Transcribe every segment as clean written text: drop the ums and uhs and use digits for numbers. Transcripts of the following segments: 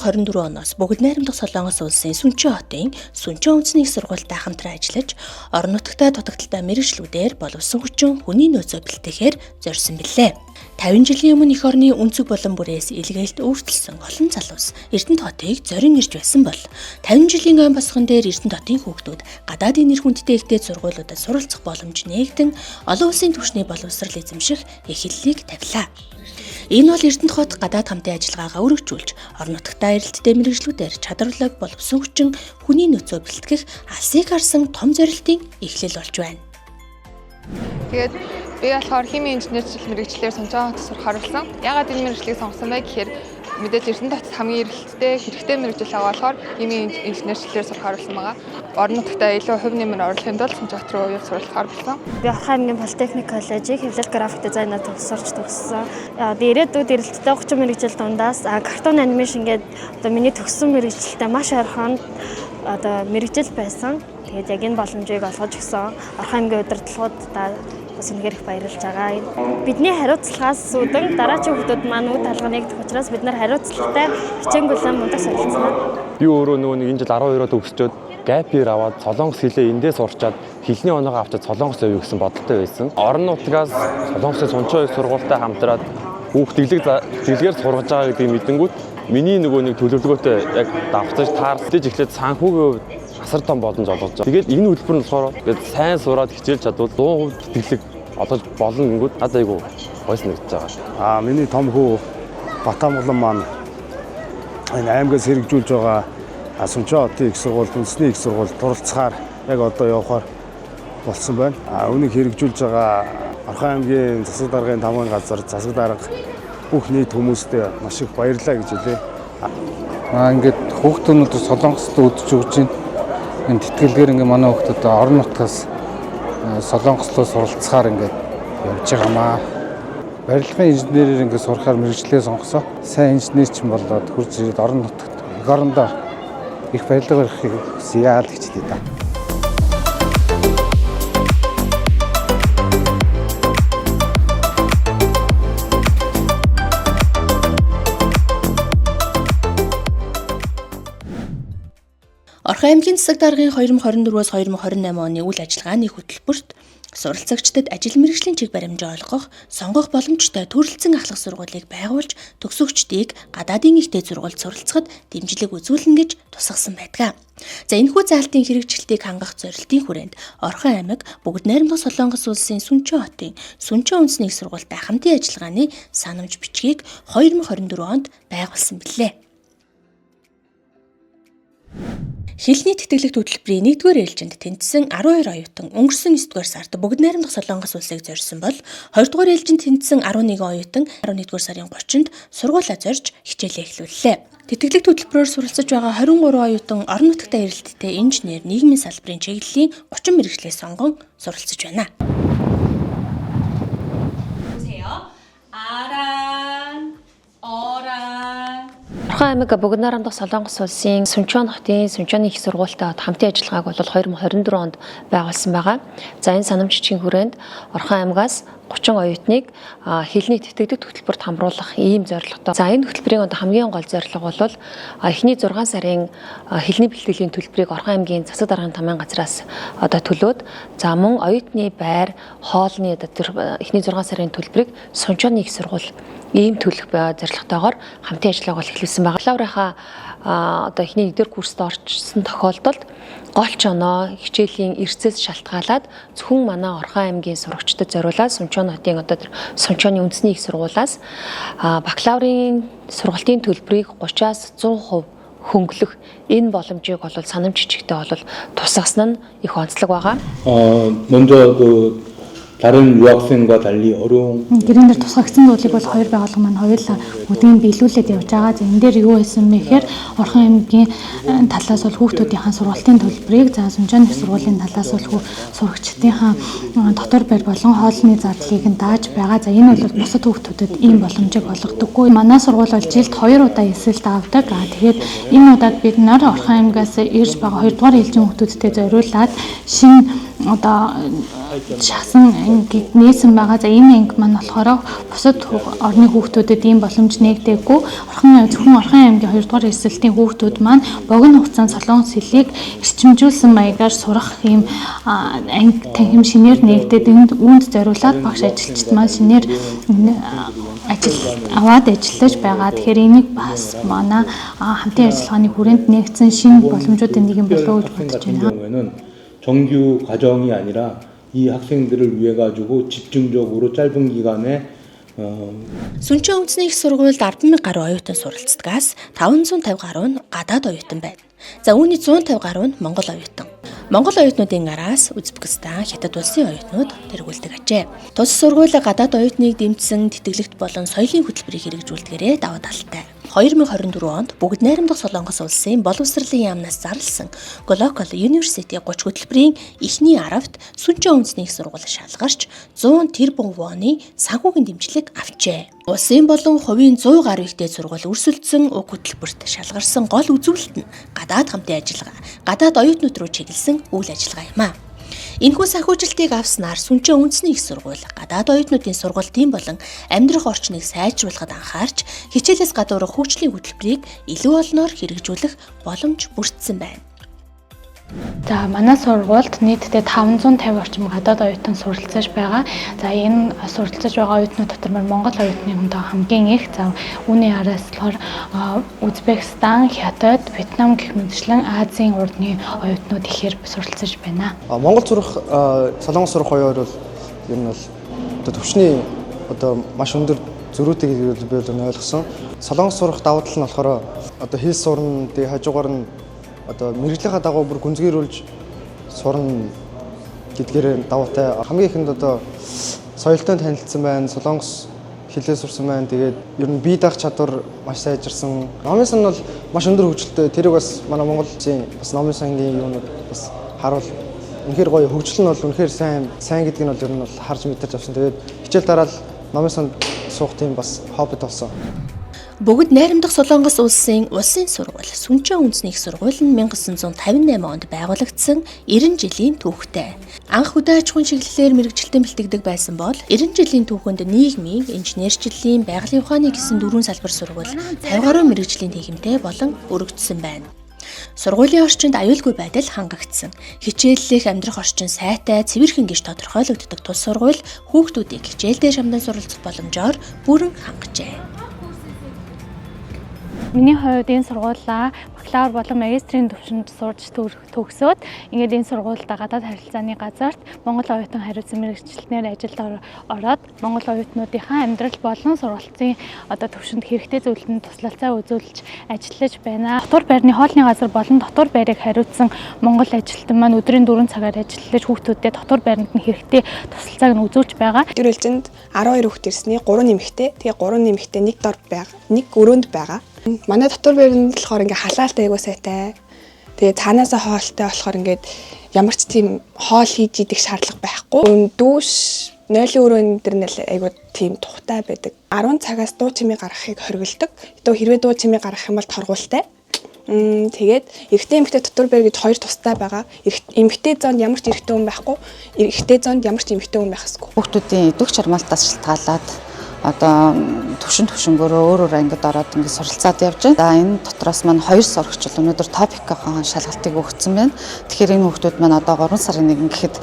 2024 оноос Бүгд найрамдах Солонгос улсын Сүнчэн хотын Сүнчэн үндэсний их сургуультай хамтран ажиллаж, орон нутагтаа дутагдaltaй мэргэжлүүдээр боловсон хүчин хүний нөөцөө бэлтгэхээр зорьсон билээ. 50 жилийн өмнө эх орны өнцөг болон бүрээс илгээлт өөрчлөсөн олон залуус Эрдэнэт хотыг зорин ирж байсан бол 50 жилийн ой босгон дээр Эрдэнэт хотын хүүхдүүд гадаадын нэр хүндтэй ихтэй сургуулиудад суралцах боломж нээгдэн олон улсын түвшний боловсрал эзэмших эхлэлийг тавилаа. Энэ бол Эрдэнэт хот гадаад хамтын ажиллагаагаа өргөжүүлж, орон нутагтаа эрэлттэй мэргэжлүүдээр чадварлаг боловсон хүчин хүний нөөцөө бэлтгэх алсыг харсан том зорилтын эхлэл болж байна. Тэгээд би болохоор химийн инженерчлэл мэргэжлээр Сүнчэн хотод сурахаар болсон. Яагаад энэ мэргэжлийг сонгосон бэ гэхээр мэдээж Эрдэнэт хотод хамгийн эрэлттэй хэрэгтэй мэргэжил байгаа болохоор химийн инженерчлэлээр сурахаар болсон байгаа. Орон нутагтаа илүү хувь нэмэр оруулахын тулд Сүнчэн хот руу явж суралцахаар болсон. Би Орхон аймгийн Политехник коллежийг хэвлэл график дизайнаар төгсөрч төгссөн. Би ирээдүйд эрэлттэй 30 мэргэжил дундаас картон анимашн гэдэг одоо миний төгссөн мэргэжилтэй маш ойрхон одоо мэргэжил байсан. Тэгээд яг энэ боломжийг олгож өгсөн Орхон аймгийн удирдлагуудаа бас үнэхээр их баярлж байгаа. Бидний хариуцлагаас үүдэн дараачийн хүмүүс маань үд талга нэгдэх учраас бид нар хариуцлагатай хичээнгүлэн мундаг суралцсан. Би өөрөө нөгөө энэ жил 12-оо төгсчөөд gap year аваад Солонгос хэлээ эндээс сурчаад хэлний оноогоо авчаад Солонгос явъя гэсэн бодолтой байсан. Орон нутгаас Солонгосын Сүнчэн сургуультай хамтраад хүүхдтэйгээр сургаж байгаа гэдгийг мэдэнгүүт миний нөгөө нэг төлөвлөгөөтэй яг давтаж таарч эхлээд санхүүгийн асар том боломж олгож байгаа. Тэгээд энэ хөтөлбөр нь болохоор ингээд сайн сураад хичээлж чадвал 100% тэтгэлэг олгож болно гингүүд надад айгүй гойс нэгдэж байгаа. Миний том хүү Батамглан маань энэ аймгаас хэрэгжүүлж байгаа Сүнчэн хотын их сургууль, үндэсний их сургууль туралцахаар яг одоо явахаар болсон байна. Үүнийг хэрэгжүүлж байгаа Орхон аймгийн засаг даргын тамгын газар, засаг дарга бүх нийт хүмүүстээ маш их баярлалаа гэж хэлье. Ингээд хүүхдүүд Солонгост үдж өгч байна. Энэ тэтгэлгээр ингээ манай хүүхдүүд орон нутгаас Солонгос руу суралцахаар ингээ явж байгаамаа. Барилгын инженерээр ингээ сурахаар мэргэжлээ сонгосоо. Сайн инженер ч юм болоод хурж ирээд орон нутагт эх орондоо их баярлага барихыг хүсье гэж хэлээ да. Орхон аймгийн засаг даргын 2024-өөс 2028 оны үйл ажиллагааны хөтөлбөрт суралцагчдад ажил мэргэжлийн чиг баримжаа олгох, сонгох боломжтой төрөлцсөн ахлах сургуулийг байгуулж, төгсөгчдийг гадаадын ихтэй сургуульд суралцахад дэмжлэг үзүүлнэ гэж тусгасан байдаг. За энэхүү заалтын хэрэгжилтийг хангах зорилтын хүрээнд Орхон аймаг Бүгд найрамдах Солонгос улсын Сүнчэн хотын Сүнчэн үндэсний их сургуультай хамтын ажиллагааны санамж бичгийг 2024 онд байгуулсан билээ. Хэлний тэтгэлэг хөтөлбөрийн 1-р ээлжинд тэнцсэн 12 оюутан өнгөрсөн 9-р сард Бүгд найрамдах Солонгос улсыг зорьсон бол 2-р ээлжинд тэнцсэн 11 оюутан 11-р сарын 30-нд сургуулаа зорж хичээлээ эхлүүллээ. Тэтгэлэг хөтөлбөрөөр суралцж байгаа 23 оюутан орон нутагтаа эрэлттэй инженер, нийгмийн салбарын чиглэлийн 30 мэргэжлээ сонгон суралцж байна. Орхон аймаг Бүгд найрамдах Солонгос улсын Сүнчэн хотын Сүнчэн их сургуультай хамтын ажиллагааг бол 2024 онд байгуулсан байгаа. За энэ санамжчгийн хүрээнд Орхон аймгаас 30 оюутныг хэлний тэтгэлэг хөтөлбөрт хамруулах ийм зорилготой. За энэ хөтөлбөрийн хамгийн гол зорилго бол эхний 6 сарын хэлний бэлтгэлийн төлбөрийг Орхон аймгийн засаг даргын тамгын газраас төлөөд за мөн оюутны байр, хоолны эхний 6 сарын төлбөрийг Сүнчэн их сургууль ийм төлөх зорилготойгоор хамтын ажиллагааг эхлүүлсэн байгаа. Бакалаврынхаа эхний 1-р курст орчсон тохиолдолд голч оноо хичээлийн эрсцээс шалтгаалаад зөвхөн манай Орхон аймгийн сурагчдад зориулаад Сүнчэн хотын Сүнчэний үндэсний их сургуулиас бакалаврын сургалтын төлбөрийг 30-аас 100% хөнгөлөх энэ боломжийг бол санамж жижигтэй бол тусгасан нь их онцлог байгаа. 먼저 다른 유학생과 달리 어려운 гэрэн дээр тусгагдсан зүйлийг бол хоёр байгууллага маань хоёулаа өдгөө биелүүлээд явж байгаа. За энэ дээр юу байсан бэ гэхээр Орхон аймгийн талаас бол хүүхдүүдийн сургалтын төлбөрийг, за Сүнчэн их сургуулийн талаас бол сурагчдын дотор байр болон хоолны зардлыг нь дааж байгаа. За энэ бол бусад хүүхдүүдэд ийм боломжийг олгодоггүй. Манай сургууль бол жилд 2 удаа эсэлт авдаг. Тэгээд энэ удаад бид нар Орхон аймгаас ирж байгаа 2 дугаар ээлжийн хүүхдүүдтэй зориулаад шинэ шасан ангид нээсэн байгаа. За энэ анги маань болохоор бусад орны хүүхдүүдэд ийм боломж нээгдээгүй. Зөвхөн Орхон аймгийн 2 дугаар эсрэлтийн хүүхдүүд маань богино хугацаанд солонгос хэлийг эрчимжүүлсэн маягаар сурах ийм анги танхим шинээр нээгдээд үүнд зориулаад багш ажилчид маань шинээр ажил аваад ажиллаж байгаа. Тэгэхээр энийг бас манай хамтын ажиллагааны хүрээнд нээгдсэн шинэ боломжуудын нэг юм болов уу гэж бодож байна. 경우에는 정규 과정이 아니라 이 학생들을 위해 가지고 집중적으로 짧은 기간에 Сүнчэн үндэсний их сургуульд 10,000 гаруй оюутан суралцдагаас 550 гаруй нь гадаад оюутан байна. За үүний 150 гаруй нь Монгол оюутан. Монгол оюутнуудын араас Узбекистан, Хятад улсын оюутнууд тэргүүлдэг ажээ. Тус сургууль гадаад оюутныг дэмжсэн тэтгэлэгт болон соёлын хөтөлбөрийг хэрэгжүүлдгээрээ даваа талтай. 2024 онд Бүгд найрамдах Солонгос улсын боловсролын яамнаас зарласан Global University 30 хөтөлбөрийн эхний 10-т Сүнчэн үндэсний их сургууль шалгарч 100 тэрбум воны санхүүгийн дэмжлэг авчээ. Улсын болон хувийн 100 гаруй ихтэй сургууль өрсөлдсөн уг хөтөлбөрт шалгарсан гол үзүүлэлт нь гадаад хамтын ажиллагаа, гадаад оюутнууд руу чиглэсэн үйл ажиллагаа юм а. Энэхүү санхүүжилтийг авснаар Сүнчэн үндэсний их сургууль гадаад оюутнуудын сургалтын болон амьдрах орчныг сайжруулахад анхаарч хичээлээс гадуурх хөгжлийн хөтөлбөрийг илүү олноор хэрэгжүүлэх боломж бүрдсэн байна. За манай сургуульд нийтдээ 550 орчим гадаад оюутан суралцаж байгаа. За энэ суралцаж байгаа оюутнууд дотор Монгол оюутны хүнд хамгийн их. За үүний араас болохоор Узбекистан, Хятад, Вьетнам гэх мэтчлэн Азийн урдны оюутнууд ихээр суралцаж байна. Монгол сурах, Солонгос сурах хоёр бол ер нь бол одоо төвчний одоо маш өндөр зөрүүтэй гэж би ойлгосон. Солонгос сурах давуу тал нь болохоор одоо хэл сурна, тэгээ хажуугаар нь одоо мэрэгжлийнхаа дагуу бүр гүнзгийрүүлж сурна гэдгээр давуутай. Хамгийн ихэнд одоо соёлтой танилцсан байна, солонгос хэлээ сурсан байна. Тэгээд ер нь бие даах чадвар маш сайжирсан. Номын сан бол маш өндөр хөгжилтэй. Тэрийг бас манай Монголын бас номын сангийн юунууд бас харуул. Үнэхээр гоё хөгжил нь бол үнэхээр сайн гэдэг нь бол ер нь бол харж мэдэрч авсан. Тэгээд хичээл дараал номын санд суух тийм бас хоббит болсон. Бүгд найрамдах Солонгос улсын сургууль Сүнчэн үндэсний их сургууль нь 1958 онд байгуулагдсан 90 жилийн түүхтэй. Анх удаа аж ахуйн чиглэлээр мэргэжилтэн бэлтгэдэг байсан бол 90 жилийн түүхэнд нийгмийн, инженерчлэлийн, байгалийн ухааны гэсэн 4 салбар сургууль 50 гаруй мэргэжлийн тэгмтэй болон өргөжсөн байна. Сургуулийн орчинд аюулгүй байдал хангагдсан. Хичээллэх амьдрах орчин сайтай, цэвэрхэн гэж тодорхойлогддог тус сургууль хүүхдүүдийг хичээлдээ шамдан суралцах боломжоор бүрэн хангажээ. Миний хувьд энэ сургуулаа бакалавр болон магистрийн түвшинд сурч төгсөөд ингээд энэ сургуультай гадаад харилцааны газарт Монгол оюутан хариуцсан мэргэжилтнээр ажилд ороод Монгол оюутнуудынхаа амьдрал болон сургалтын одоо түвшинд хэрэгтэй зөвлөлтөнд туслалцаа үзүүлж ажиллаж байна. Дотор байрны хоолны газар болон дотор байрыг хариуцсан Монгол ажилтан маань өдрийн 4 цагаар ажиллаж хүүхдүүдэд дотор байранд нь хэрэгтэй туслалцааг нь үзүүлж байгаа. Тэр үлжинд 12 хүүхд ирсний 3 нэмэгтэй. Тэгээ 3 нэмэгтэй нэг дор байгаа. Нэг өрөөнд байгаа. Манай дотор байранд болохоор ингээ халаалтай айгуу сайтай. Тэгээ цаанаасаа хоолтой болохоор ингээд ямар ч тийм хоол хийж идэх шаардлага байхгүй. Дүүш 0-ийн өрөөнд дэр нь айгуу тийм тухтай байдаг. 10 цагаас дуу чимээ гаргахыг хориглодог. Хэвээ хэрвээ дуу чимээ гаргах юм бол торгуултай. Тэгээд эрэгтэй эмэгтэй дотор байр гэж хоёр тустай байгаа. Эмэгтэй зоонд ямар ч эрэгтэй хүн байхгүй. Эрэгтэй зоонд ямар ч эмэгтэй хүн байх ёсгүй. Хүүхдүүдийн идэвх чармаалтаас шалтгаалаад одоо төвшөнгөөрөө өөр ангид ороод ингэ суралцаад явж байна. За энэ дотроос маань 2 сурагч бол өнөөдөр топикийн шалгалтыг өгсөн байна. Тэгэхээр энэ хүүхдүүд маань одоо 3 сарын 1 гэхэд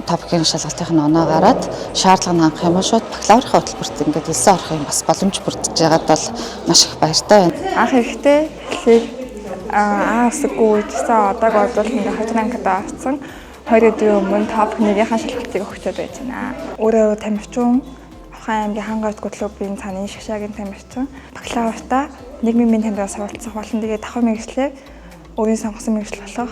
топикийн шалгалтын оноо гараад шаардлага нь хангах юм бол шууд бакалаврын хөтөлбөрт ингээд элсэн орох юм бас боломж бүрдэж байгаад бол маш их баяртай байна. Анх ихтэй хэлийг аасгүй үжсэн одог бодвол ингээ хожим ангид авсан. 2 өдрийн өмнө топикийнхаа шалгалтыг өгчөөд байж байна. Өөрөө тамирчин Орхон аймгийн хангалтгүй клубын цааны шагшаагийн тамирчин бакалавртаа нийгмийн тамираар суралцах болон тэгээд давхар мэргэжлээ өөрийн сонгосон мэргэжил болох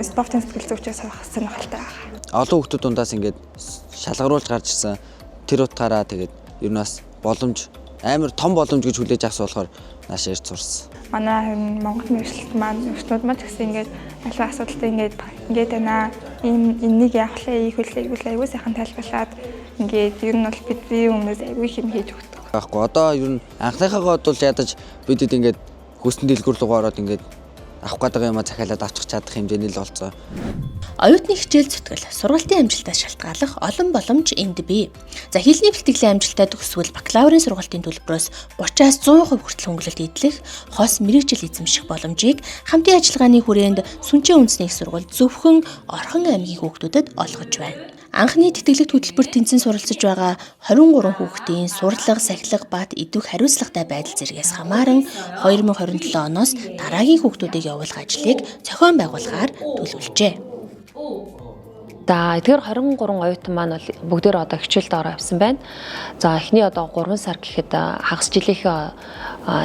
спортын сэтгэл зүйчээр сурах сонирхолтой байна. Олон хүмүүс дундаас ингээд шалгаруулж гарч ирсэн тэр утгаараа тэгээд ер нь бас боломж амар том боломж гэж хүлээж авсан болохоор нааш ирж сурсан. Манай Монгол мэргэжилт маань өртнүүд маань гэсэн ингээд аливаа асуудалтай ингээд байна. Энийг яах вэ? Аюул сайхан тайлбарлаад ингээд ер нь бол бидний өмнөөс аюул хэм хийж өгдөг. Баггүй одоо ер нь анхныхаагаа бол ядаж бидэд ингээд хөстөн дэлгүүр рүү ороод ингээд авах гэдэг юм захиалаад авчих чадах хэмжээний л болцоо. Оюутны хичээл зүтгэл, сургалтын амжилтаас шалтгааллах олон боломж энд бий. За хэлний бэлтгэлийн амжилтаа төгсвөл бакалаврын сургалтын төлбөрөөс 30-аас 100% хүртэл хөнгөлөлт идэх хос мэргэжил эзэмших боломжийг хамтын ажиллагааны хүрээнд Сүнчэн үндэсний их сургууль зөвхөн Орхон аймгийн хүүхдүүдэд олгож байна. Анхны тэтгэлэгт хөтөлбөрт тэнцэн суралцж байгаа 23 хүүхдийн сурлага, сахилга, бат, идвэх хариуцлагатай байдал зэргээс хамааран 2027 оноос дараагийн хүүхдүүдийг явуулах ажлыг зохион байгуулахаар төлөвлөжээ. За эдгээр 23 оюутан маань бол бүгдээр одоо хичээлд ороо авсан байна. За эхний одоо 3 сар гэхэд хагас жилийнхээ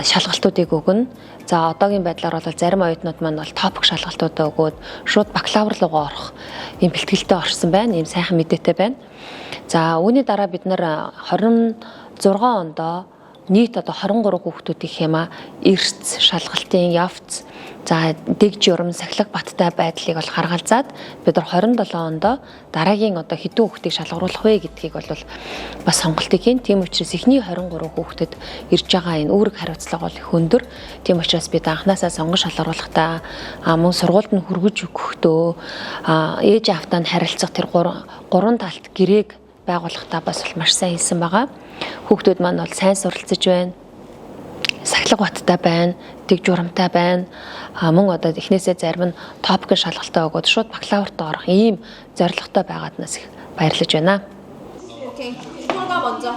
шалгалтуудыг өгнө. За одоогийн байдлаар бол зарим оюутнууд маань бол топик шалгалтуудаа өгөөд шууд бакалавр руугаа орох ийм бэлтгэлтэй орсон байна. Ийм сайхан мэдээтэй байна. За үүний дараа бид нар 26 онд нийт одоо 23 хүүхдүүдийн хэмээн эрс шалгалтын явц за дэг журам сахилга баттай байдлыг бол харгалзаад бид нар 27 онд дараагийн одоо хэдэн хүүхдийг шалгаруулах вэ гэдгийг бол бас сонголтыг хийн. Тийм учраас эхний 23 хүүхдэд ирж байгаа энэ үүрэг хариуцлага бол их өндөр. Тийм учраас бид анханасаа сонгон шалгаруулахдаа мөн сургуульд нь хүргэж өгөхдөө ээж автаа нь харилцах тэр гурван талт гэрээг байгуулахдаа бас маш сайн хийсэн байгаа. Хүүхдүүд маань бол сайн суралцж байна. Сахилга баттай байна, дэг журамтай байна. Мөн одоо эхнээсээ зарим нь топик шалгалтаа өгөөд шууд бакалаврт орох ийм зорилготой байгааднаас их баярлаж байна. Окей. 누가 먼저?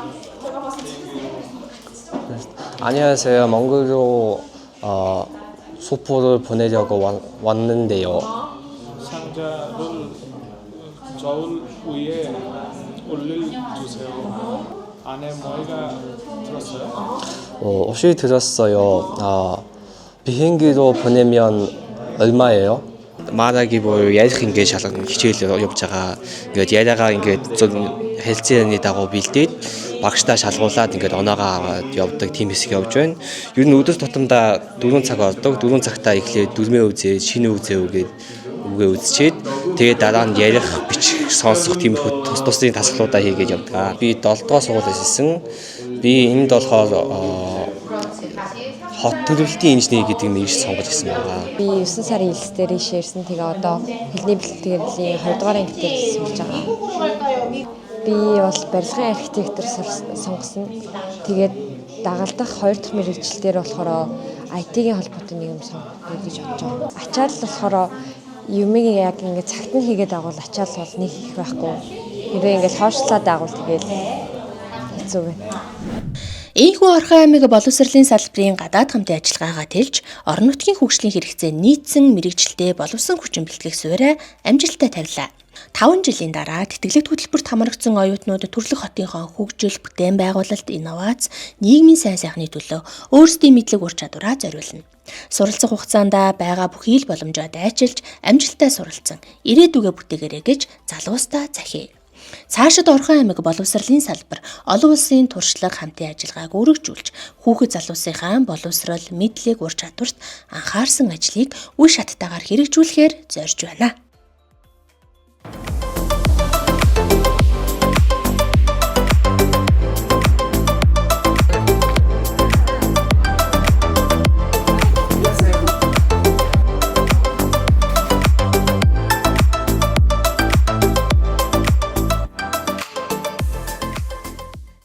안녕하세요. 몽골로 소포를 보내려고 왔는데요. 상자를 저울 위에 올려주세요. 안에 뭐가 들었어요? 혹시 들었어요. 비행기로 보내면 얼마예요? Манагийн буюу ярих ингээд шалган хичээл явж байгаа. Ингээд яриагаа ингээд зөв хэлцээний дагуу бэлдээд багштай шалгуулад ингээд оноогоо аваад явдаг тийм хэсэг явж байна. Ер нь өдөр тутамдаа 4 цаг ордог. 4 цагтаа эхлээд дүрмээ үзээ, шинэ үзээ үгээ үзчихэд тэгээд дараа нь ярих, бичих, сонсох тиймэрхүү тус тусын тасгалуудаа хийгээд явдаг. Би 7 дугаар сургуулиас ирсэн. Би энд болохоор хот төлөвлөлтийн инженер гэдэг нэрийг сонгож ирсэн байгаа. Би 9 сарын элс дээр ирсэн. Тэгээ одоо хэлний бэлтгэлийн 2 дугаар анги дээр сурж байгаа. Би бол барилгын архитектор сонгосон. Тэгээд дагалдах 2 дахь мэргэжилтээр болохоор IT-ийн холбоотой нийгэм сонгох гэж бодож байгаа. Ачаал болохоор юмыг яг ингээд цагт нь хийгээд агуул ачаал бол нэг их байхгүй. Хэрвээ ингээд хойшлаад агуул тэгээд хэцүү байна. Ийхүү Орхон аймаг боловсролын салбарын гадаад хамтын ажиллагаагаа тэлж орон нутгийн хөгжлийн хэрэгцээ нийцсэн мэргэжилтэд боловсон хүчин бэлтгэх суурь амжилттай тавилаа. 5 жилийн дараа тэтгэлэгт хөтөлбөрт хамрагдсан оюутнууд төрөлх хотынхоо хөгжил, бүтээн байгуулалт, инновац, нийгмийн сайн сайхны төлөө өөрсдийн мэдлэг ур чадвараа зориулна. Суралцах хугацаанд байгаа бүхий л боломжоо дайчилж амжилттай суралцсан ирээдүгэ бүтээгээрэй гэж залуустаа захив. Цаашид Орхон аймаг боловсролын салбар олон улсын туршлага хамтын ажиллагааг өргөжүүлж хүүхэд залуусынхаа боловсрол, мэдлэг, ур чадварт анхаарсан ажлыг үе шаттайгаар хэрэгжүүлэхээр зорьж байна.